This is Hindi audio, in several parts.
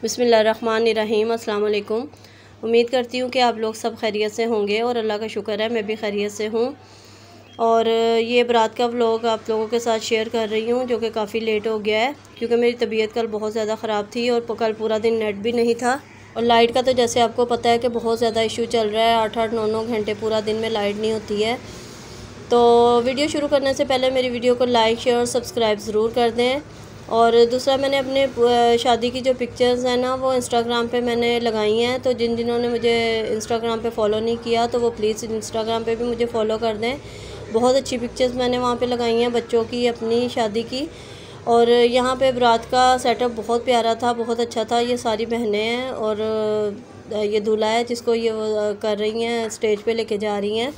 बिस्मिल्लाहिर्रहमानिर्रहीम। अस्सलाम वालेकुम। उम्मीद करती हूँ कि आप लोग सब खैरियत से होंगे और अल्लाह का शुक्र है मैं भी खैरियत से हूँ। और ये बारात का व्लॉग आप लोगों के साथ शेयर कर रही हूँ जो कि काफ़ी लेट हो गया है क्योंकि मेरी तबीयत कल बहुत ज़्यादा ख़राब थी और कल पूरा दिन नेट भी नहीं था। और लाइट का तो जैसे आपको पता है कि बहुत ज़्यादा इशू चल रहा है, 8-8 9-9 घंटे पूरा दिन में लाइट नहीं होती है। तो वीडियो शुरू करने से पहले मेरी वीडियो को लाइक शेयर और सब्सक्राइब ज़रूर कर दें। और दूसरा, मैंने अपने शादी की जो पिक्चर्स हैं ना वो इंस्टाग्राम पे मैंने लगाई हैं, तो जिन्होंने मुझे इंस्टाग्राम पे फ़ॉलो नहीं किया तो वो प्लीज़ इंस्टाग्राम पे भी मुझे फ़ॉलो कर दें। बहुत अच्छी पिक्चर्स मैंने वहाँ पे लगाई हैं बच्चों की, अपनी शादी की। और यहाँ पे बारात का सेटअप बहुत प्यारा था, बहुत अच्छा था। ये सारी बहनें हैं और ये दूल्हा है जिसको ये कर रही हैं, स्टेज पे लेके जा रही हैं।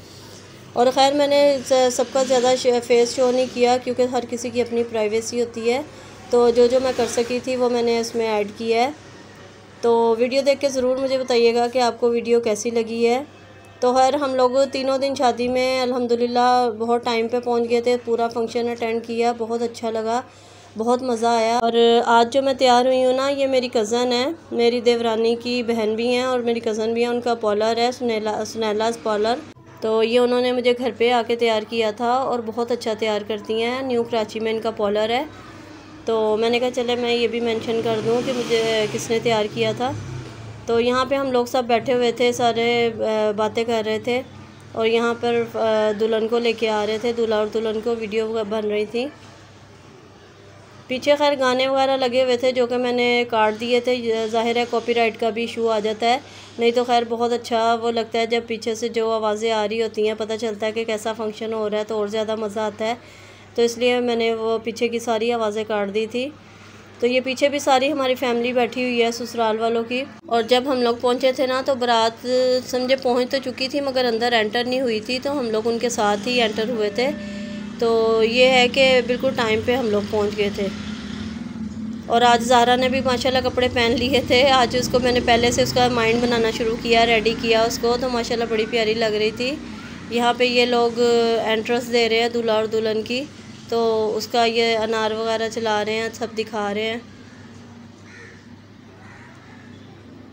और ख़ैर मैंने सबका ज़्यादा फेस शो नहीं किया क्योंकि हर किसी की अपनी प्राइवेसी होती है, तो जो मैं कर सकी थी वो मैंने इसमें ऐड किया है। तो वीडियो देख के ज़रूर मुझे बताइएगा कि आपको वीडियो कैसी लगी है। तो खैर हम लोग तीनों दिन शादी में अल्हम्दुलिल्लाह बहुत टाइम पे पहुंच गए थे, पूरा फंक्शन अटेंड किया, बहुत अच्छा लगा, बहुत मज़ा आया। और आज जो मैं तैयार हुई हूँ ना, ये मेरी कज़न है, मेरी देवरानी की बहन भी हैं और मेरी कज़न भी हैं। उनका पार्लर है सुनैलाज़ पार्लर, तो ये उन्होंने मुझे घर पे आके तैयार किया था और बहुत अच्छा तैयार करती हैं। न्यू कराची में इनका पार्लर है, तो मैंने कहा चले मैं ये भी मेंशन कर दूँ कि मुझे किसने तैयार किया था। तो यहाँ पे हम लोग सब बैठे हुए थे, सारे बातें कर रहे थे और यहाँ पर दुल्हन को लेके आ रहे थे, दूल्हा और दुल्हन को वीडियो बन रही थी। पीछे खैर गाने वगैरह लगे हुए थे जो कि मैंने काट दिए थे, ज़ाहिर है कॉपीराइट का भी इशू आ जाता है, नहीं तो खैर बहुत अच्छा वो लगता है जब पीछे से जो आवाज़ें आ रही होती हैं, पता चलता है कि कैसा फंक्शन हो रहा है, तो और ज़्यादा मज़ा आता है। तो इसलिए मैंने वो पीछे की सारी आवाज़ें काट दी थी। तो ये पीछे भी सारी हमारी फैमिली बैठी हुई है ससुराल वालों की। और जब हम लोग पहुँचे थे ना तो बारात समझे पहुँच तो चुकी थी मगर अंदर एंटर नहीं हुई थी, तो हम लोग उनके साथ ही एंटर हुए थे। तो ये है कि बिल्कुल टाइम पे हम लोग पहुँच गए थे। और आज ज़ारा ने भी माशाल्लाह कपड़े पहन लिए थे। आज उसको मैंने पहले से उसका माइंड बनाना शुरू किया, रेडी किया उसको, तो माशाल्लाह बड़ी प्यारी लग रही थी। यहाँ पे ये लोग एंट्रेंस दे रहे हैं दूल्हा और दुल्हन की, तो उसका ये अनार वगैरह चला रहे हैं, सब दिखा रहे हैं।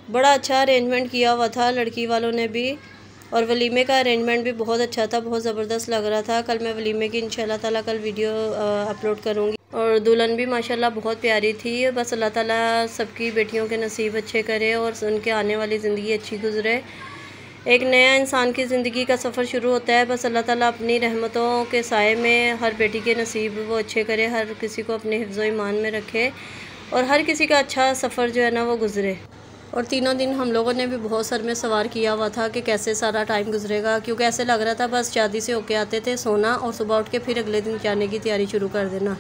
बड़ा अच्छा अरेंजमेंट किया हुआ था लड़की वालों ने भी, और वलीमे का अरेंजमेंट भी बहुत अच्छा था, बहुत ज़बरदस्त लग रहा था। कल मैं वलीमे की इंशाल्लाह ताला कल वीडियो अपलोड करूँगी। और दुल्हन भी माशाल्लाह बहुत प्यारी थी। बस अल्लाह ताला सबकी बेटियों के नसीब अच्छे करे और उनके आने वाली ज़िंदगी अच्छी गुजरे। एक नया इंसान की ज़िंदगी का सफ़र शुरू होता है, बस अल्लाह ताला अपनी रहमतों के साए में हर बेटी के नसीब वो अच्छे करे, हर किसी को अपने हिफ्ज़ ईमान में रखे और हर किसी का अच्छा सफ़र जो है ना वो गुज़रे। और तीनों दिन हम लोगों ने भी बहुत सर में सवार किया हुआ था कि कैसे सारा टाइम गुजरेगा, क्योंकि ऐसे लग रहा था बस शादी से होके आते थे, सोना और सुबह उठ के फिर अगले दिन जाने की तैयारी शुरू कर देना।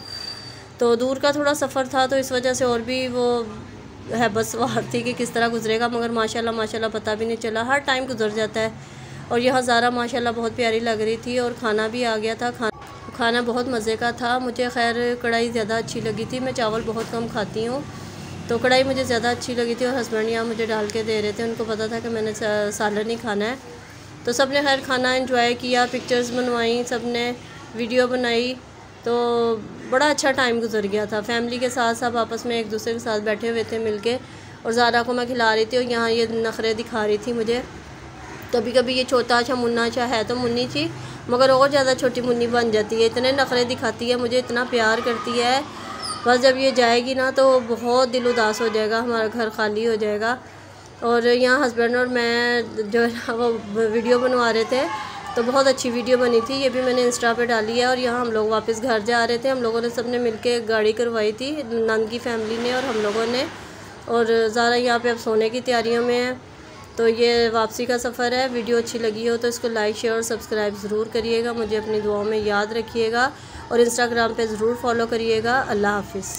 तो दूर का थोड़ा सफ़र था तो इस वजह से और भी वो है बस सवार थी कि किस तरह गुजरेगा, मगर माशाल्लाह पता भी नहीं चला, हर टाइम गुजर जाता है। और यह ज़ारा माशाल्लाह बहुत प्यारी लग रही थी और खाना भी आ गया था। खाना बहुत मज़े का था। मुझे खैर कढ़ाई ज़्यादा अच्छी लगी थी, मैं चावल बहुत कम खाती हूँ, तो कढ़ाई मुझे ज़्यादा अच्छी लगी थी। और हस्बैंड यहाँ मुझे डाल के दे रहे थे, उनको पता था कि मैंने सालन नहीं खाना है। तो सब ने खैर खाना एंजॉय किया, पिक्चर्स बनवाई, सब ने वीडियो बनाई, तो बड़ा अच्छा टाइम गुजर गया था फैमिली के साथ। सब आपस में एक दूसरे के साथ बैठे हुए थे मिल के, और ज़ारा को मैं खिला रही थी और यहाँ ये नखरे दिखा रही थी मुझे। कभी कभी ये छोटा सा मुन्ना सा है तो मुन्नी ची, मगर और ज़्यादा छोटी मुन्नी बन जाती है, इतने नखरे दिखाती है, मुझे इतना प्यार करती है। बस जब ये जाएगी ना तो बहुत दिल उदास हो जाएगा, हमारा घर खाली हो जाएगा। और यहाँ हस्बैंड और मैं जो है ना वो वीडियो बनवा रहे थे, तो बहुत अच्छी वीडियो बनी थी, ये भी मैंने इंस्टा पे डाली है। और यहाँ हम लोग वापस घर जा रहे थे, हम लोगों ने सब ने मिल के गाड़ी करवाई थी, नंद की फैमिली ने और हम लोगों ने। और ज़ारा यहाँ पे अब सोने की तैयारियों में है। तो ये वापसी का सफ़र है। वीडियो अच्छी लगी हो तो इसको लाइक शेयर और सब्सक्राइब ज़रूर करिएगा, मुझे अपनी दुआओं में याद रखिएगा और इंस्टाग्राम पे ज़रूर फॉलो करिएगा। अल्लाह हाफिज़।